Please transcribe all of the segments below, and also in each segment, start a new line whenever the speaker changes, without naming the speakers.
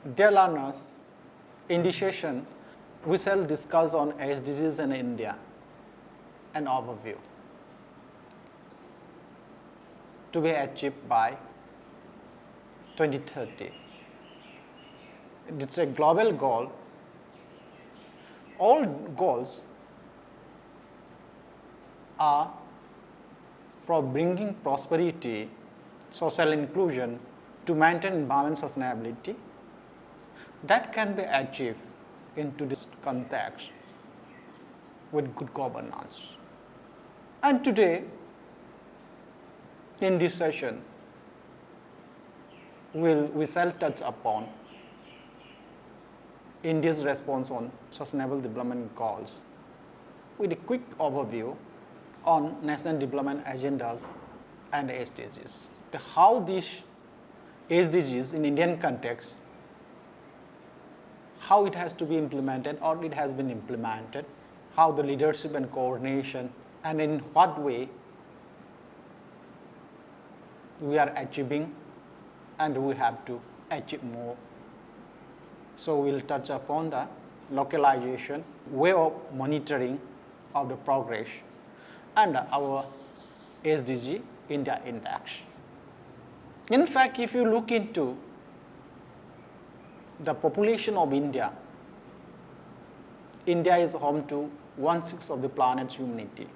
Dear learners, in this session, we shall discuss on SDGs in India, an overview to be achieved by 2030. It's a global goal. All goals are for bringing prosperity, social inclusion to maintain environmental sustainability that can be achieved into this context with good governance. And today, in this session, we shall touch upon India's response on Sustainable Development Goals with a quick overview on National Development Agendas and SDGs. How these SDGs in Indian context, how it has to be implemented or it has been implemented, how the leadership and coordination, and in what way we are achieving and we have to achieve more. So we'll touch upon the localization, way of monitoring of the progress, and our SDG India index. In fact, if you look into the population of India, India is home to 1/6 of the planet's humanity.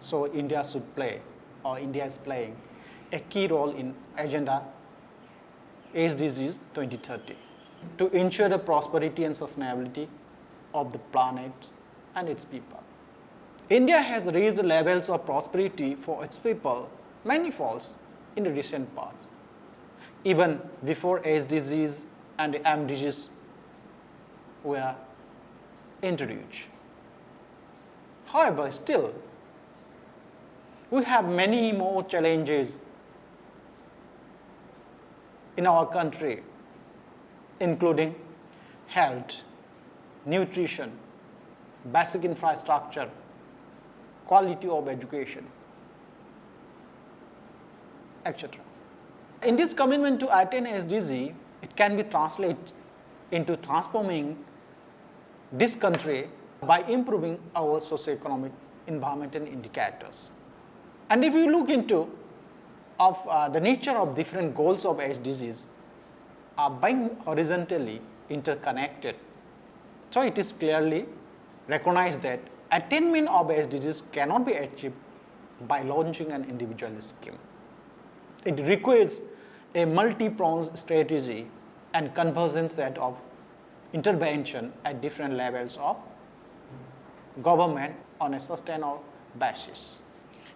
So India should play, or India is playing, a key role in Agenda SDGs 2030 to ensure the prosperity and sustainability of the planet and its people. India has raised the levels of prosperity for its people manifolds in the recent past, even before SDGs and the MDGs were introduced. However, still, we have many more challenges in our country, including health, nutrition, basic infrastructure, quality of education, etc. In this commitment to attain SDG, it can be translated into transforming this country by improving our socio-economic environmental indicators. And if you look into the nature of different goals of SDGs are being horizontally interconnected. So it is clearly recognized that attainment of SDGs cannot be achieved by launching an individual scheme. It requires a multi-pronged strategy and convergent set of intervention at different levels of government on a sustainable basis.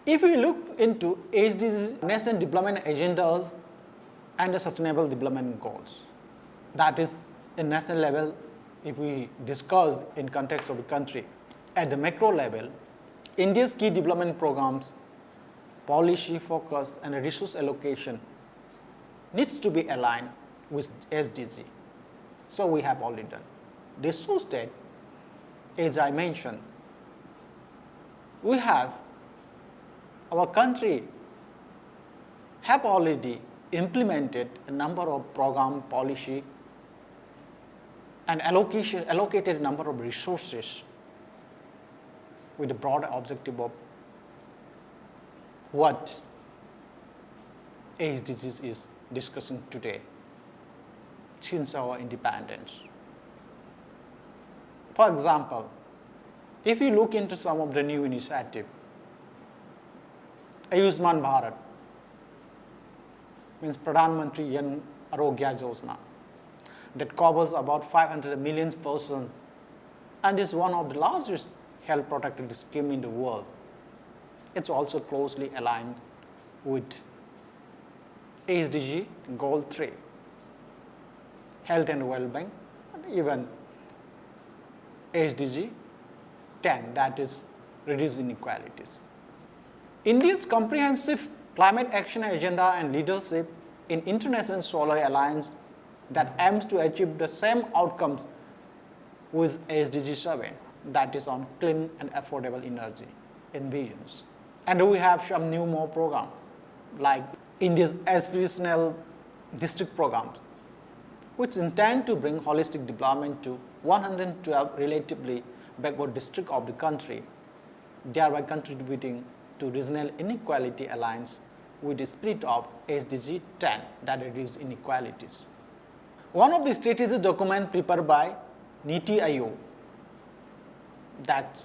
If we look into SDGs, National Development Agendas and the Sustainable Development Goals, that is in national level, if we discuss in context of the country, at the macro level, India's key development programs, policy focus and resource allocation needs to be aligned with SDG. So we have already done. This shows that, as I mentioned, we have, our country have already implemented a number of program, policy, and allocated a number of resources with the broad objective of what SDGs is discussing today since our independence. For example, if you look into some of the new initiatives, Ayushman Bharat means Pradhan Mantri Jan Arogya Yojana that covers about 500 million persons and is one of the largest health protective schemes in the world. It's also closely aligned with SDG Goal 3, health and well-being, and even SDG 10, that is reduce inequalities. India's comprehensive climate action agenda and leadership in International Solar Alliance that aims to achieve the same outcomes with SDG 7, that is on clean and affordable energy, envisions. And we have some new more programs like India's aspirational district programs, which intend to bring holistic development to 112 relatively backward districts of the country, thereby contributing to regional inequality alliance with the spirit of SDG 10 that reduce inequalities. One of the strategy documents prepared by NITI Aayog, that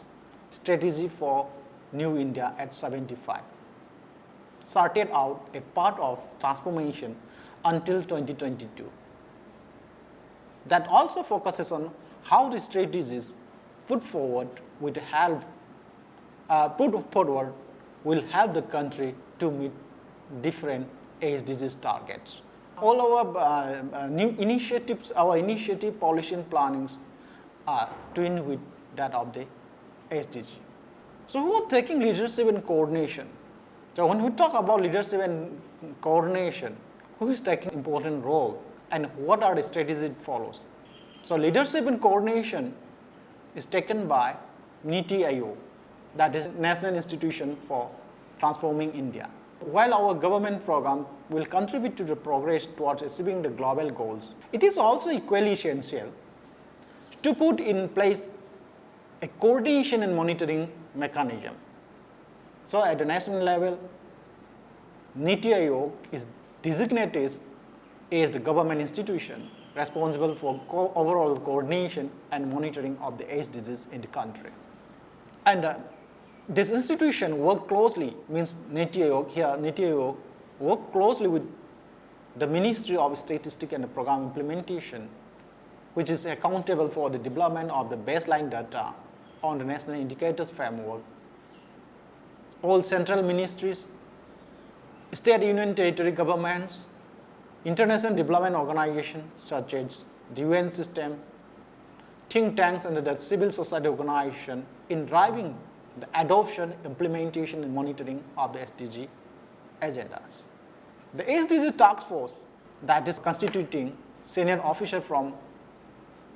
strategy for New India at 75, started out a part of transformation until 2022. That also focuses on how the strategies put forward will help the country to meet different SDGs targets. All our new initiatives, our initiative, policy and plannings are twinned with that of the SDG. So who are taking leadership and coordination? So when we talk about leadership and coordination, who is taking important role and what are the strategies it follows? So leadership and coordination is taken by NITI Aayog, that is National Institution for Transforming India. While our government program will contribute to the progress towards achieving the global goals, it is also equally essential to put in place a coordination and monitoring mechanism. So at the national level, NITI Aayog is designated as the government institution responsible for overall coordination and monitoring of the SDGs in the country. And this institution work closely, means NITI Aayog work closely with the Ministry of Statistics and Program Implementation, which is accountable for the development of the baseline data on the National Indicators Framework. All central ministries, state union territory governments, international development organizations such as the UN system, think tanks and the civil society organization in driving the adoption, implementation and monitoring of the SDG agendas. The SDG task force that is constituting senior officers from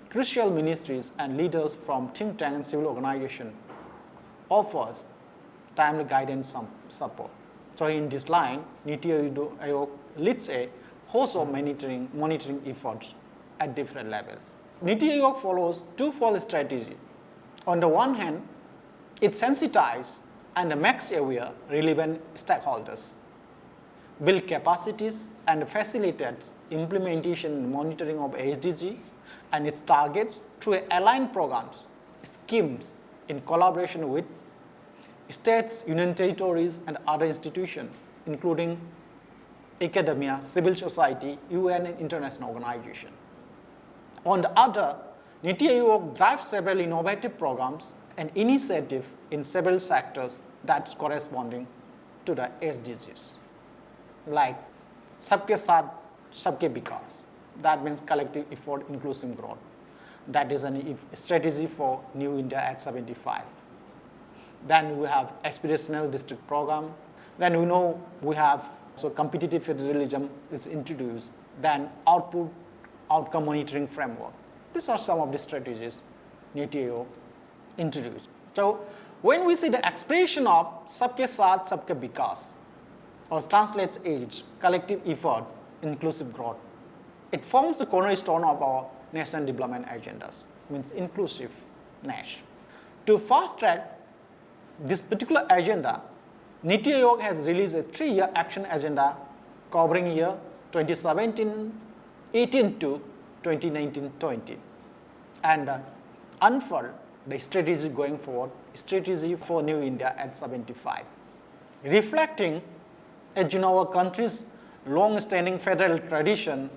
crucial ministries and leaders from think tank and civil organization offers timely guidance and support. So in this line, NITI Aayog leads a host of monitoring efforts at different levels. NITI Aayog follows twofold strategy. On the one hand, it sensitizes and makes aware relevant stakeholders, build capacities and facilitates implementation and monitoring of SDGs and its targets through aligned programs, schemes in collaboration with states, union territories and other institutions, including academia, civil society, UN and international organizations. On the other, NITI Aayog drives several innovative programs and initiatives in several sectors that's corresponding to the SDGs, like Sabke Saath, Sabke Vikas. That means collective effort, inclusive growth. That is a strategy for New India at 75. Then we have aspirational district program. Then we know we have competitive federalism is introduced. Then outcome monitoring framework. These are some of the strategies NITI Aayog introduced. So when we see the expression of Sabke Saath, Sabke Vikas, or translates age, collective effort, inclusive growth, it forms the cornerstone of our national development agendas, means inclusiveness. To fast track this particular agenda, NITI Aayog has released a 3-year action agenda covering year 2017-18 to 2019-20 and unfurled the strategy going forward, strategy for New India at 75. Reflecting, as you know, our country's long-standing federal tradition,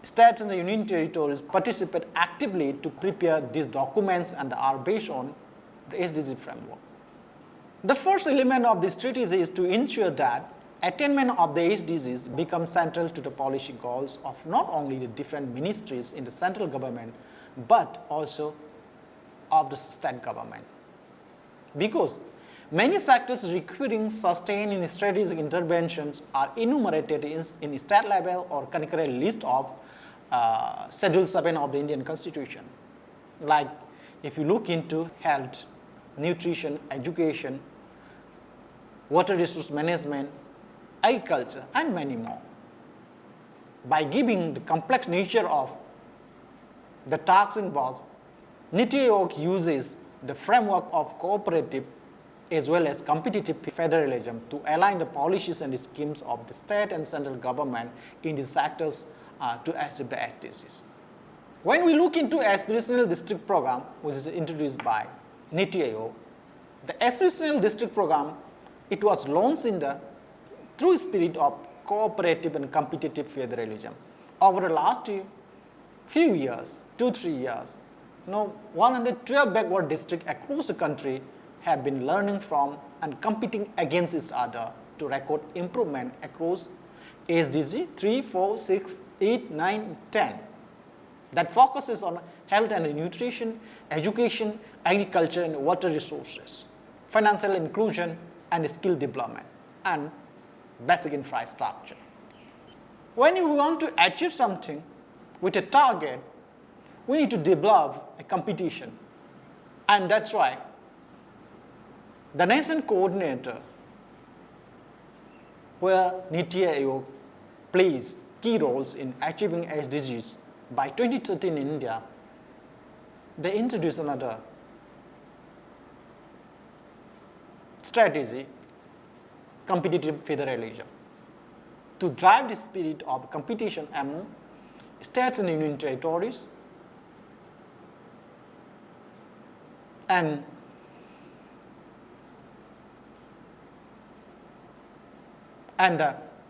states and the union territories participate actively to prepare these documents and are based on the SDG framework. The first element of this strategy is to ensure that attainment of the SDGs becomes central to the policy goals of not only the different ministries in the central government, but also of the state government. Because many sectors requiring sustained and strategic interventions are enumerated in state level or concurrent list of Schedule 7 of the Indian Constitution. Like if you look into health, nutrition, education, water resource management, agriculture, and many more. By giving the complex nature of the tasks involved, NITI Aayog uses the framework of cooperative as well as competitive federalism to align the policies and the schemes of the state and central government in these sectors to achieve the SDGs. When we look into aspirational district program, which is introduced by NITI Aayog, the aspirational district program, it was launched in the true spirit of cooperative and competitive federalism. Over the last few years, 2-3 years, 112 backward districts across the country have been learning from and competing against each other to record improvement across SDG 3, 4, 6, 8, 9, 10 that focuses on health and nutrition, education, agriculture and water resources, financial inclusion and skill development, and basic infrastructure. When you want to achieve something with a target, we need to develop a competition. And that's why the nation coordinator, where NITI Aayog plays key roles in achieving SDGs, by 2013 in India, they introduced another strategy, competitive federalism, to drive the spirit of competition among states and union territories and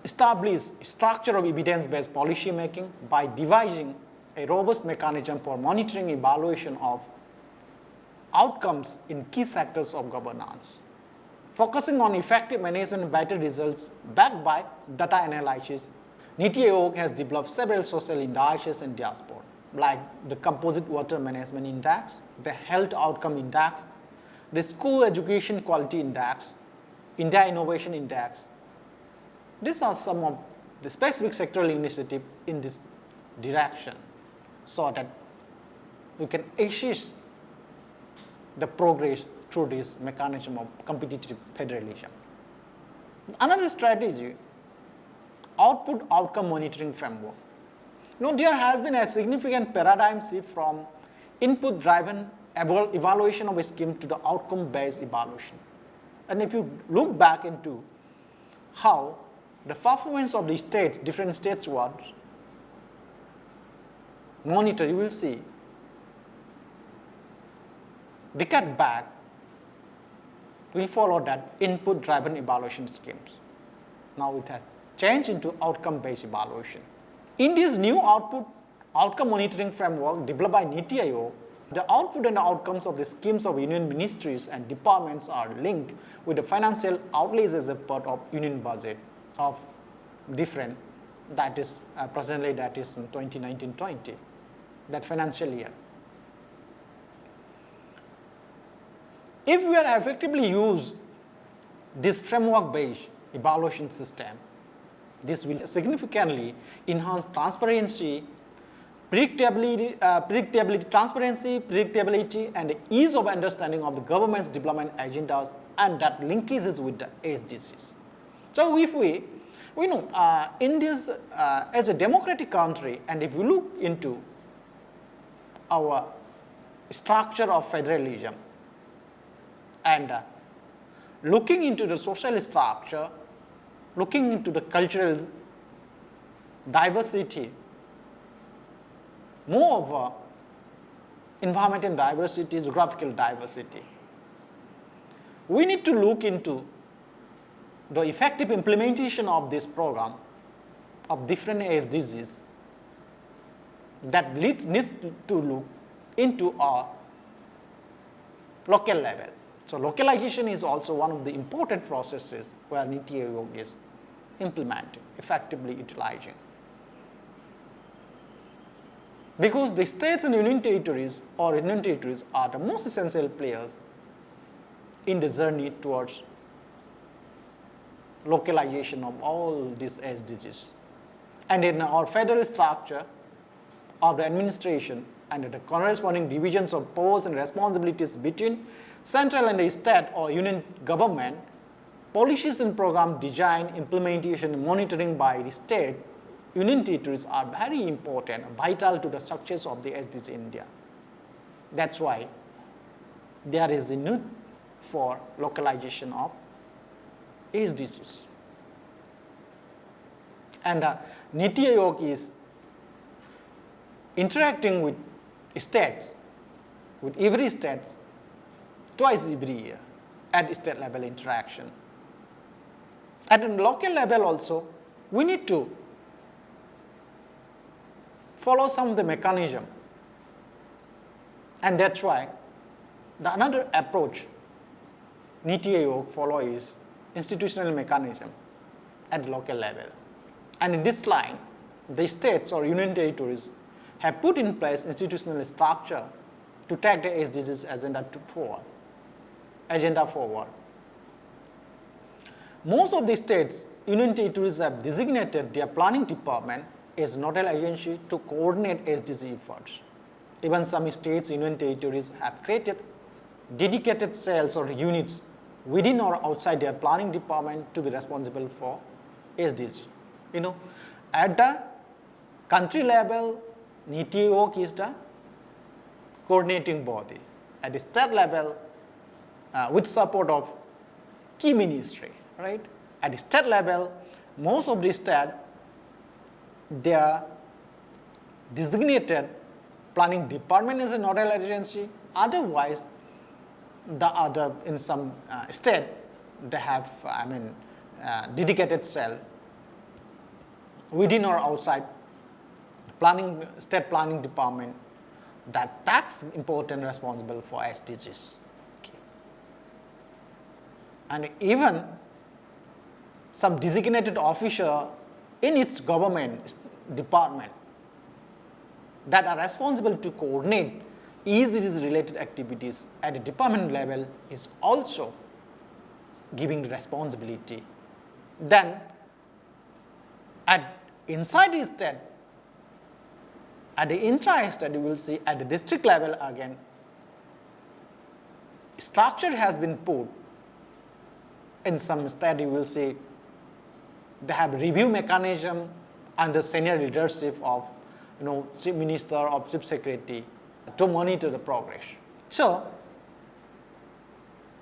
establish structure of evidence-based policy making by devising a robust mechanism for monitoring evaluation of outcomes in key sectors of governance, focusing on effective management and better results backed by data analysis. NITI Aayog has developed several social indices and dashboards, like the Composite Water Management Index, the Health Outcome Index, the School Education Quality Index, India Innovation Index. These are some of the specific sectoral initiatives in this direction so that we can assist the progress through this mechanism of competitive federalism. Another strategy, output outcome monitoring framework. There has been a significant paradigm shift from input-driven evaluation of a scheme to the outcome-based evaluation. And if you look back into how the performance of the states, different states was monitored, you will see decade back, we followed that input-driven evaluation schemes. Now it has changed into outcome-based evaluation. In this new outcome monitoring framework developed by NITI Aayog, the output and outcomes of the schemes of union ministries and departments are linked with the financial outlays as a part of union budget of different, that is presently that is in 2019-20, that financial year. If we are effectively use this framework-based evaluation system, this will significantly enhance transparency, predictability, and ease of understanding of the government's development agendas, and that linkages with the SDGs. So if we know in this as a democratic country, and if we look into our structure of federalism and looking into the social structure, looking into the cultural diversity, more of environmental diversity, geographical diversity, we need to look into the effective implementation of this program of different SDGs that needs to look into our local level. So localization is also one of the important processes where NITI Aayog is implementing, effectively utilizing. Because the states and union territories are the most essential players in the journey towards localization of all these SDGs. And in our federal structure of the administration and the corresponding divisions of powers and responsibilities between central and the state or union government, policies and program design, implementation, and monitoring by the state union territories are very important, vital to the success of the SDG India. That's why there is a need for localization of SDGs. And Niti Aayog is interacting with states, with every state, twice every year at state level interaction. At a local level also, we need to follow some of the mechanism. And that's why another approach Niti Aayog follow is institutional mechanism at local level. And in this line, the states or union territories have put in place institutional structure to take the SDGs agenda forward. Most of the states, union territories have designated their planning department as nodal agency to coordinate SDG efforts. Even some states, union territories have created dedicated cells or units within or outside their planning department to be responsible for SDG. At the country level, Niti Aayog is the coordinating body. At the state level, with support of key ministry, right? At the state level, most of the states, they are designated planning department as a nodal agency. Otherwise, in some state, they have, dedicated cell within or outside state planning department that's important responsible for SDGs. Okay. And even some designated officer in its government department that are responsible to coordinate SDGs related activities at the department level is also giving the responsibility. Then inside the state, at the intra-state, you will see at the district level again, structure has been put. In some state, you will see they have review mechanism under senior leadership of chief minister or chief secretary to monitor the progress. So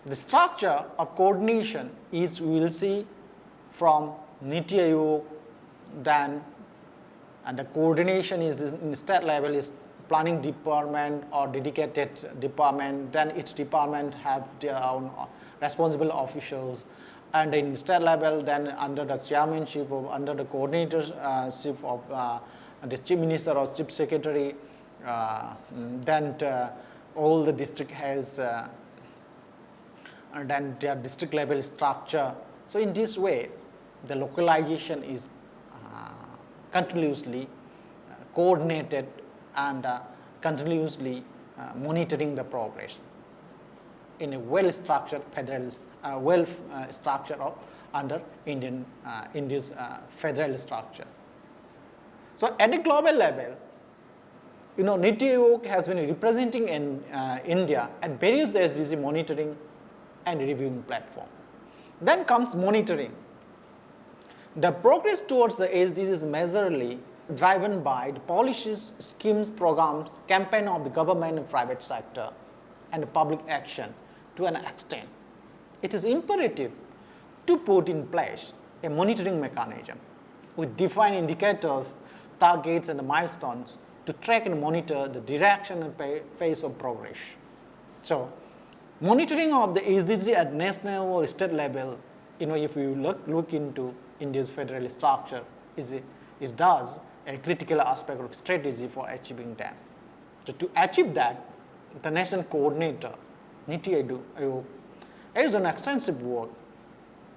the structure of coordination is, we will see from Niti Aayog, then and the coordination is in state level is planning department or dedicated department, then each department have their own responsible officials, and in state level then under the chairmanship of, under the coordinatorship of the chief minister or chief secretary, then all the district has and then their district level structure. So in this way, the localization is continuously coordinated and continuously monitoring the progress in a well-structured federalist, structure of under India's federal structure. So at a global level, Niti Aayog has been representing in India at various SDG monitoring and reviewing platform. Then comes monitoring. The progress towards the SDGs is majorly driven by the policies, schemes, programs, campaign of the government and private sector, and public action to an extent. It is imperative to put in place a monitoring mechanism with defined indicators, targets, and milestones to track and monitor the direction and pace of progress. So, monitoring of the SDG at national or state level, if you look into India's federal structure, is thus a critical aspect of strategy for achieving them. So to achieve that, the national coordinator, Niti Aayog, has done extensive work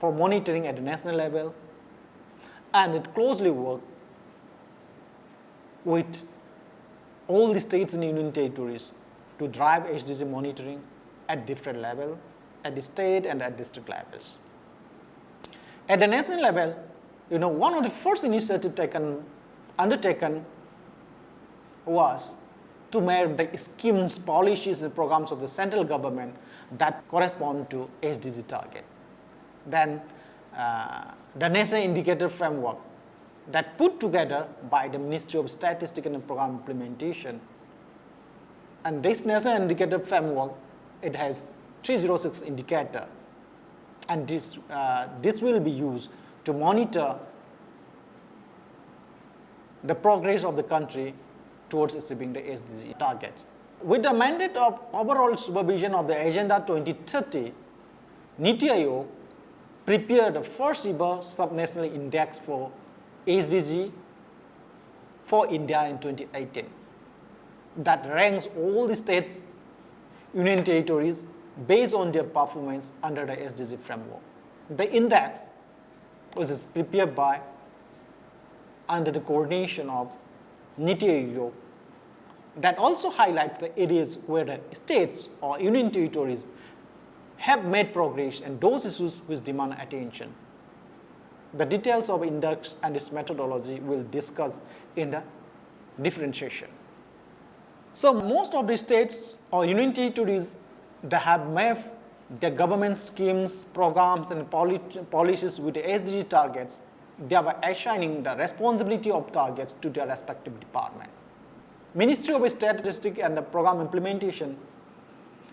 for monitoring at the national level, and it closely works with all the states and union territories to drive SDG monitoring at different levels, at the state and at district levels. At the national level, one of the first initiatives undertaken was to make the schemes, policies, and programs of the central government that correspond to SDG target. Then the national indicator framework that put together by the Ministry of Statistics and Program Implementation. And this national indicator framework, it has 306 indicator, and this will be used to monitor the progress of the country towards achieving the SDG target. With the mandate of overall supervision of the Agenda 2030, NITI Aayog prepared the first ever subnational index for SDG for India in 2018 that ranks all the states, union territories based on their performance under the SDG framework. The index was prepared by under the coordination of NITI Aayog that also highlights the areas where the states or union territories have made progress and those issues which demand attention. The details of index and its methodology will discuss in the differentiation. So most of the states or union territories that have made their government schemes, programs and policies with the SDG targets, they are assigning the responsibility of targets to their respective department. Ministry of Statistics and the Program Implementation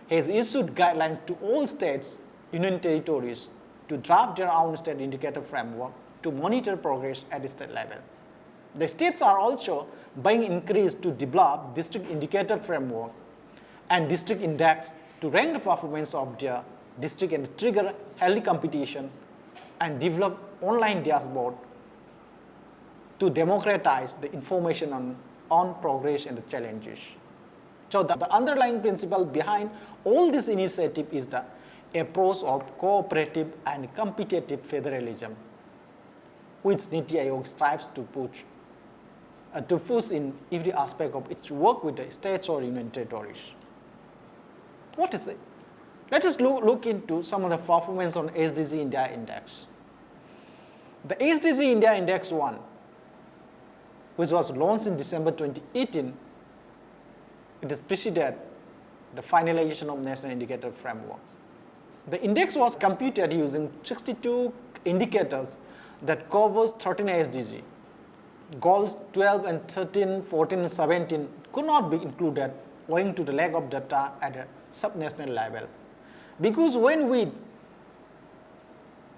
has issued guidelines to all states, union territories to draft their own state indicator framework to monitor progress at the state level. The states are also being encouraged to develop district indicator framework and district index to rank the performance of their district and trigger healthy competition and develop online dashboard to democratize the information on progress and the challenges. So the underlying principle behind all this initiative is the approach of cooperative and competitive federalism, which NITI Aayog strives to push in every aspect of its work with the states or union territories. What is it? Let us look into some of the performance on SDG India Index. The SDG India Index 1, which was launched in December 2018, it is preceded the finalization of National Indicator Framework. The index was computed using 62 indicators that covers 13 SDG. Goals 12 and 13, 14 and 17 could not be included owing to the lack of data at a subnational level. Because when we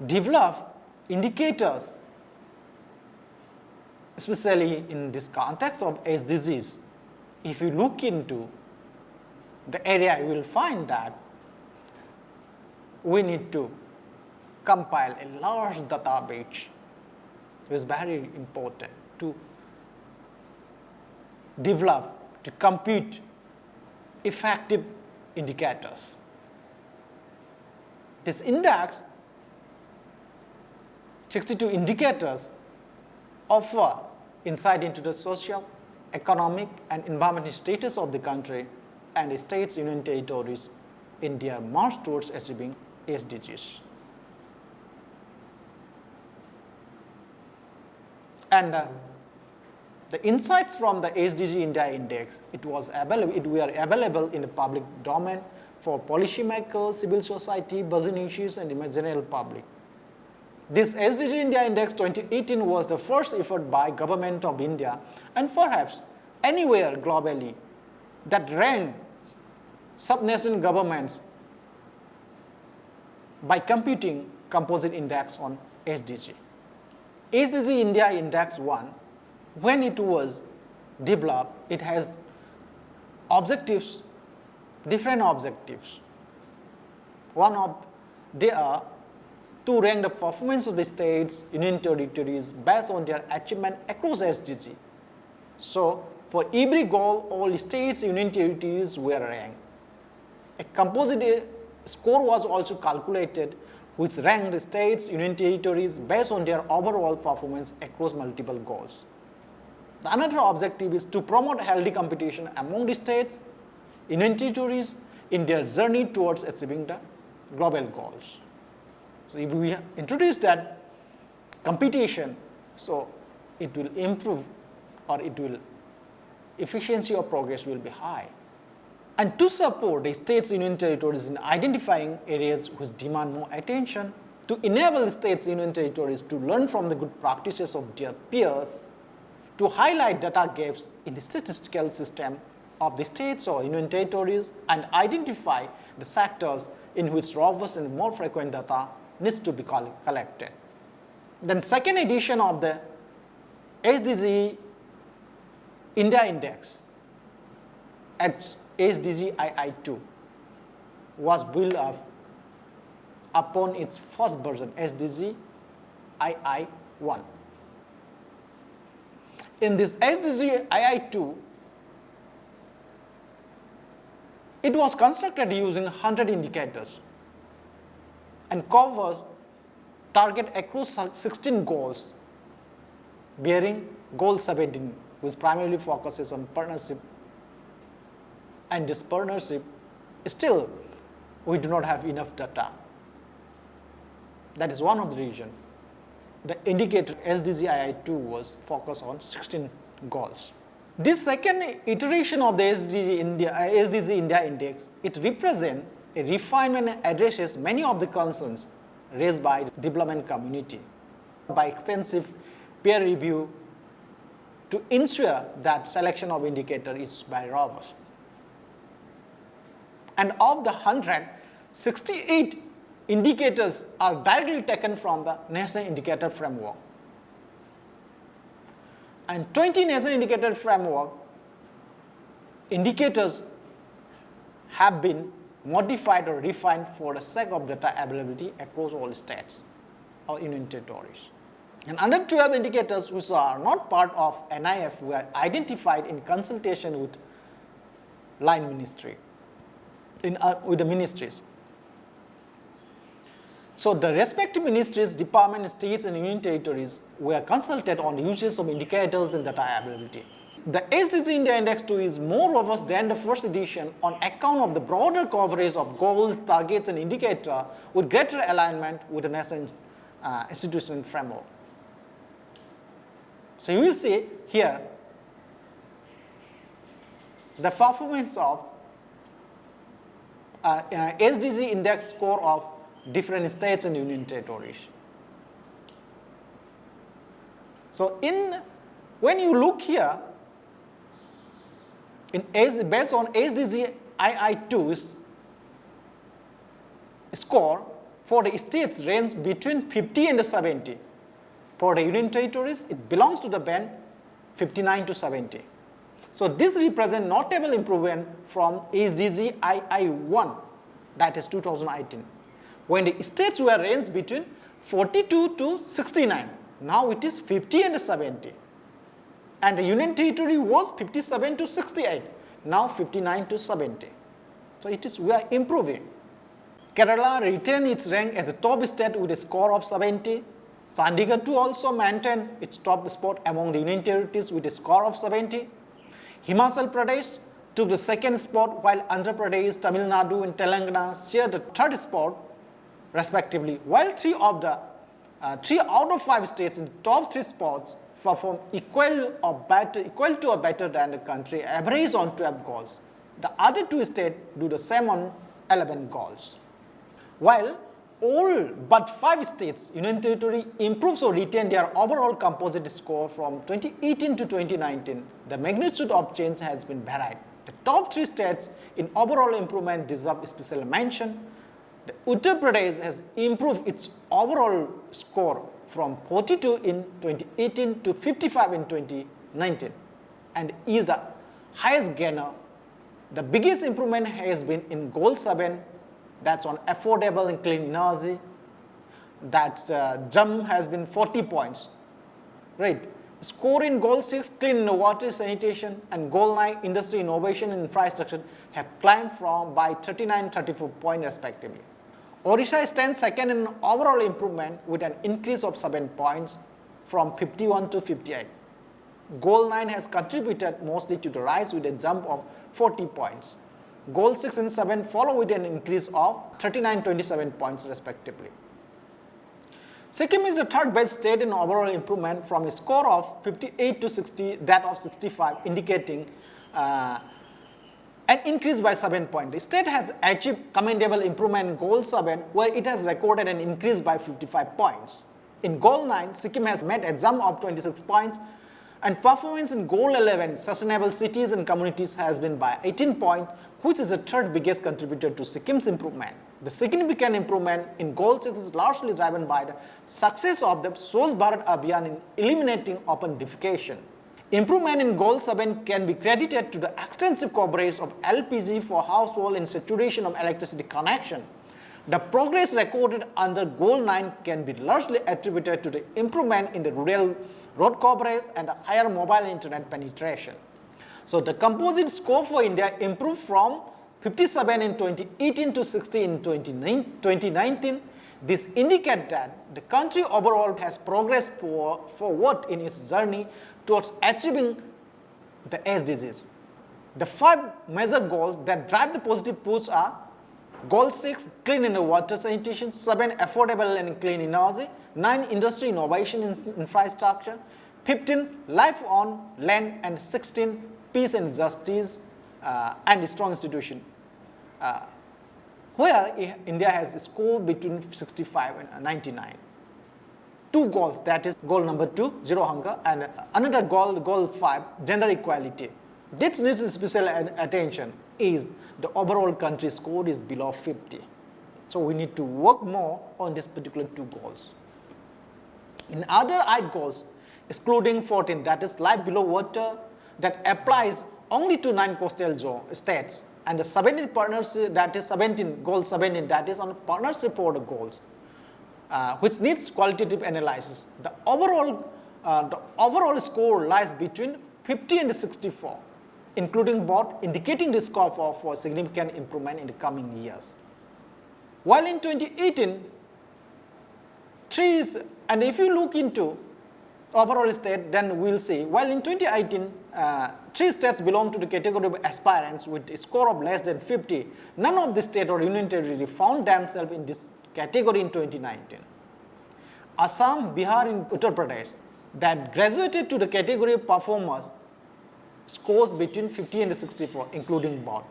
develop indicators, especially in this context of SDGs, if you look into the area, you will find that we need to compile a large database. It is very important to develop, to compute effective indicators. This index, 62 indicators, offer insight into the social, economic, and environmental status of the country and the states, union territories in their march towards achieving SDGs. And the insights from the SDG India Index, were available in the public domain for policymakers, civil society, businesses, and the general public. This SDG India Index 2018 was the first effort by Government of India and perhaps anywhere globally that ranked subnational governments by computing composite index on SDG. SDG India Index 1, when it was developed, it has objectives, different objectives. They are to rank the performance of the states, union territories based on their achievement across SDG. So, for every goal, all states, union territories were ranked. A composite score was also calculated, which ranked the states, union territories based on their overall performance across multiple goals. Another objective is to promote healthy competition among the states, union territories in their journey towards achieving the global goals. So if we introduce that competition, so it will improve, or efficiency of progress will be high. And to support the states, union territories in identifying areas which demand more attention, to enable states, union territories to learn from the good practices of their peers, to highlight data gaps in the statistical system of the states or union territories and identify the sectors in which robust and more frequent data needs to be collected. Then second edition of the SDG India Index at SDG II was built up upon its first version, SDG II. In this SDG II, it was constructed using 100 indicators and covers target across 16 goals, bearing goal 17, which primarily focuses on partnership. And this partnership, still, we do not have enough data. That is one of the reasons. The indicator SDG II was focused on 16 goals. This second iteration of the SDG India Index, it represents a refinement and addresses many of the concerns raised by the development community by extensive peer review to ensure that selection of indicator is very robust. And of the 100, 68 indicators are directly taken from the National Indicator Framework. And 20 National Indicator Framework indicators have been modified or refined for the sake of data availability across all states or union territories. And under 12 indicators which are not part of NIF were identified in consultation with line ministry, with the ministries. So the respective ministries, departments, states and union territories were consulted on the uses of indicators and data availability. The SDG India Index 2 is more robust than the first edition on account of the broader coverage of goals, targets and indicators with greater alignment with the national institutional framework. So you will see here the performance of SDG index score of different states and union territories. So when you look here, based on SDG II score for the states range between 50 and 70. For the union territories, it belongs to the band 59 to 70. So this represents notable improvement from SDG II, that is 2018, when the states were ranged between 42 to 69. Now it is 50 and 70. And the union territory was 57 to 68, now 59 to 70. So we are improving. Kerala retained its rank as a top state with a score of 70. Chandigarh too also maintained its top spot among the union territories with a score of 70. Himachal Pradesh took the second spot, while Andhra Pradesh, Tamil Nadu and Telangana shared the third spot respectively, while 3 out of 5 states in the top 3 spots perform equal to or better than the country average on 12 goals. The other 2 states do the same on 11 goals. While all but 5 states, union territory improves or retain their overall composite score from 2018 to 2019, the magnitude of change has been varied. The top 3 states in overall improvement deserve special mention. The Uttar Pradesh has improved its overall score from 42 in 2018 to 55 in 2019 and is the highest gainer. The biggest improvement has been in goal 7, that's on affordable and clean energy. That jump has been 40 points, right? Score in goal 6, clean water sanitation, and goal 9, industry innovation and infrastructure have climbed by 39 and 34 points respectively. Odisha stands second in overall improvement with an increase of 7 points from 51 to 58. Goal 9 has contributed mostly to the rise with a jump of 40 points. Goal 6 and 7 follow with an increase of 39 and 27 points respectively. Sikkim is the third best state in overall improvement from a score of 58 to 60, that of 65, indicating and increased by 7 points. The state has achieved commendable improvement in Goal 7, where it has recorded an increase by 55 points. In Goal 9, Sikkim has met a jump of 26 points, and performance in Goal 11, Sustainable Cities and Communities, has been by 18 points, which is the third biggest contributor to Sikkim's improvement. The significant improvement in Goal 6 is largely driven by the success of the Swachh Bharat Abhiyan in eliminating open defecation. Improvement in Goal 7 can be credited to the extensive coverage of LPG for household and saturation of electricity connection. The progress recorded under Goal 9 can be largely attributed to the improvement in the rural road coverage and the higher mobile internet penetration. So the composite score for India improved from 57 in 2018 to 60 in 2019. This indicates that the country overall has progressed forward in its journey towards achieving the SDGs. The 5 major goals that drive the positive push are Goal 6, clean and water sanitation; 7, affordable and clean energy; 9, industry innovation infrastructure; 15, life on land; and 16, peace and justice and strong institution, where India has scored between 65 and 99. 2 goals, that is goal number 2, zero hunger, and another goal, goal 5, gender equality. This needs special attention is the overall country score is below 50. So we need to work more on this particular 2 goals. In other 8 goals, excluding 14, that is life below water, that applies only to 9 coastal states, and the 17 partnership, that is 17, goal 17, that is on partnership for the goals, which needs qualitative analysis. The overall score lies between 50 and 64, including both, indicating the scope for significant improvement in the coming years. While in 2018, trees, and if you look into overall state, then we'll see, while in 2018, 3 states belong to the category of aspirants with a score of less than 50. None of the state or union territory found themselves in this category in 2019. Assam, Bihar, and Uttar Pradesh that graduated to the category of performers scores between 50 and 64, including both.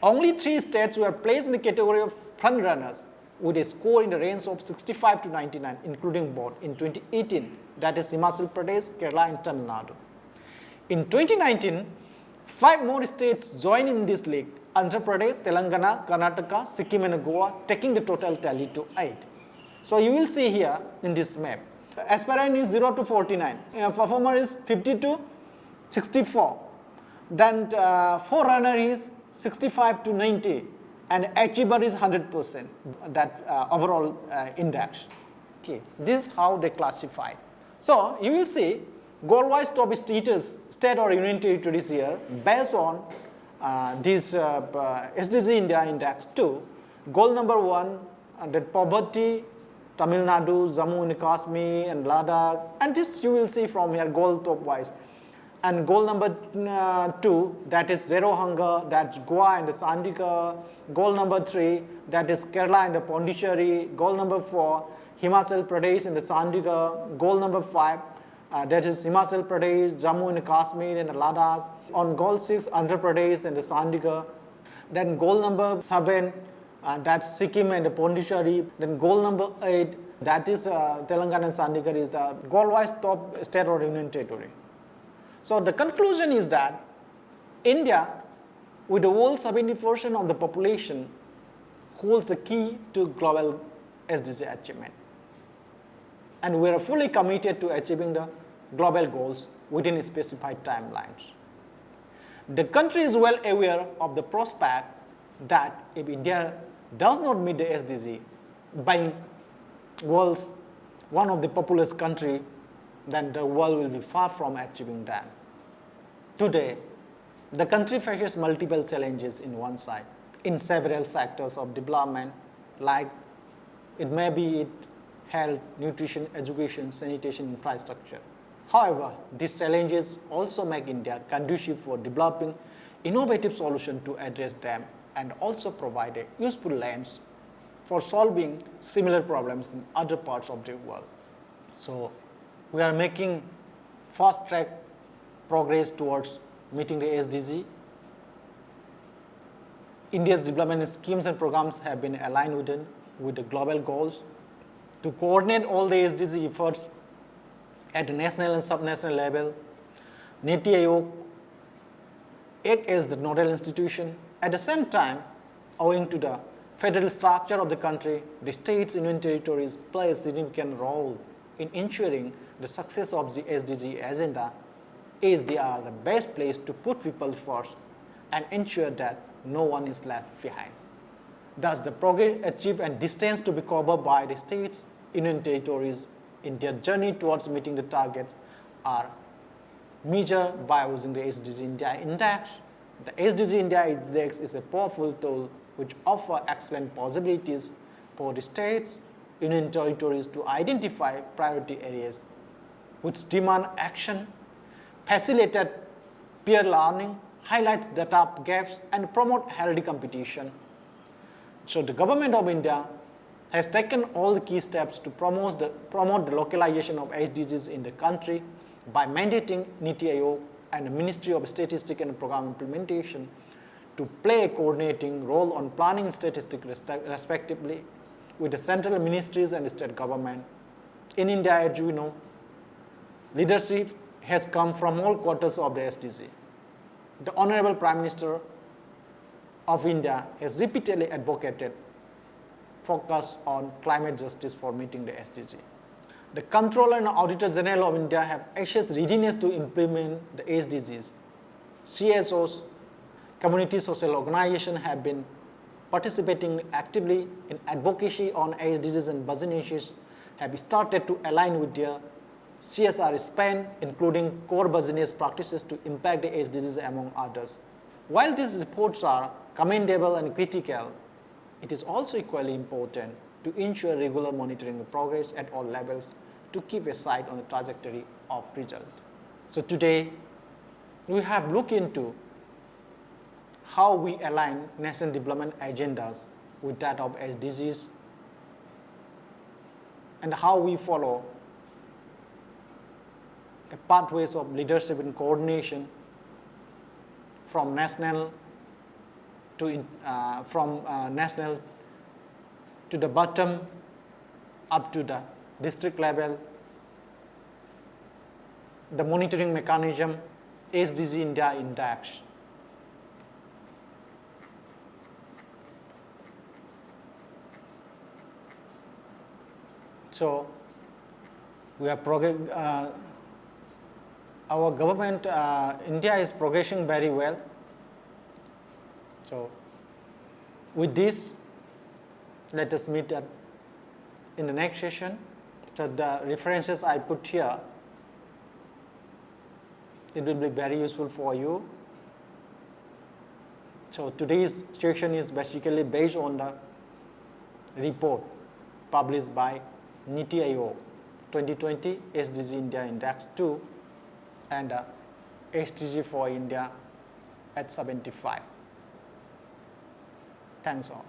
Only 3 states were placed in the category of front runners with a score in the range of 65 to 99, including both in 2018, that is Himachal Pradesh, Kerala, and Tamil Nadu. In 2019, 5 more states joined in this league: Andhra Pradesh, Telangana, Karnataka, Sikkim, and Goa, taking the total tally to 8. So you will see here in this map, aspirant is 0 to 49, performer is 50 to 64, then forerunner is 65 to 90, and achiever is 100%, that overall index. Okay, this is how they classify. So you will see goal-wise top status, state or union territories here based on this SDG India Index 2. Goal number 1, that poverty, Tamil Nadu, Jammu and Kashmir, and Ladakh, and this you will see from here goal top-wise. And goal number 2, that is zero hunger, that's Goa and Sandika. Goal number 3, that is Kerala and Pondicherry. Goal number 4, Himachal Pradesh and Sandika. Goal number 5, that is Himachal Pradesh, Jammu and Kashmir, and Ladakh. On goal 6, Andhra Pradesh and Sandika. Then goal number 7, that's Sikkim and Pondicherry. Then goal number 8, that is Telangana and Sandika, is the goal-wise top state or union territory. So the conclusion is that India, with the whole 70% of the population, holds the key to global SDG achievement. And we are fully committed to achieving the global goals within specified timelines. The country is well aware of the prospect that if India does not meet the SDG, being world's one of the populous country, then the world will be far from achieving them. Today, the country faces multiple challenges in one side, in several sectors of development, like it may be health, nutrition, education, sanitation, infrastructure. However, these challenges also make India conducive for developing innovative solutions to address them and also provide a useful lens for solving similar problems in other parts of the world. So, we are making fast track progress towards meeting the SDG. India's development schemes and programs have been aligned with the global goals. To coordinate all the SDG efforts at the national and subnational level, NITI Aayog acts as the nodal institution. At the same time, owing to the federal structure of the country, the states, union territories play a significant role in ensuring the success of the SDG agenda, as they are the best place to put people first and ensure that no one is left behind. Thus, the progress achieved and distance to be covered by the states, union territories in their journey towards meeting the targets are measured by using the SDG India Index. The SDG India Index is a powerful tool which offers excellent possibilities for the states, union territories to identify priority areas which demand action, facilitate peer learning, highlights data gaps, and promote healthy competition. So the government of India has taken all the key steps to promote the localization of SDGs in the country by mandating NITI Aayog and the Ministry of Statistics and Program Implementation to play a coordinating role on planning and statistics respectively with the central ministries and the state government. In India, as you know, leadership has come from all quarters of the SDG. The Honorable Prime Minister of India has repeatedly advocated focus on climate justice for meeting the SDG. The Comptroller and Auditor General of India have assessed readiness to implement the SDGs. CSOs, community social organizations have been participating actively in advocacy on SDGs, and businesses have started to align with their CSR spend, including core business practices to impact the SDGs among others. While these reports are commendable and critical, it is also equally important to ensure regular monitoring of progress at all levels to keep a sight on the trajectory of result. So today, we have looked into how we align national development agendas with that of SDGs and how we follow a pathways of leadership and coordination from national to national to the bottom up to the district level, the monitoring mechanism, SDG India Index. So we are our government, India is progressing very well. So with this, let us meet in the next session. So the references I put here, it will be very useful for you. So today's session is basically based on the report published by NITI Aayog 2020 SDG India Index 2 and SDG for India at 75. Thanks all.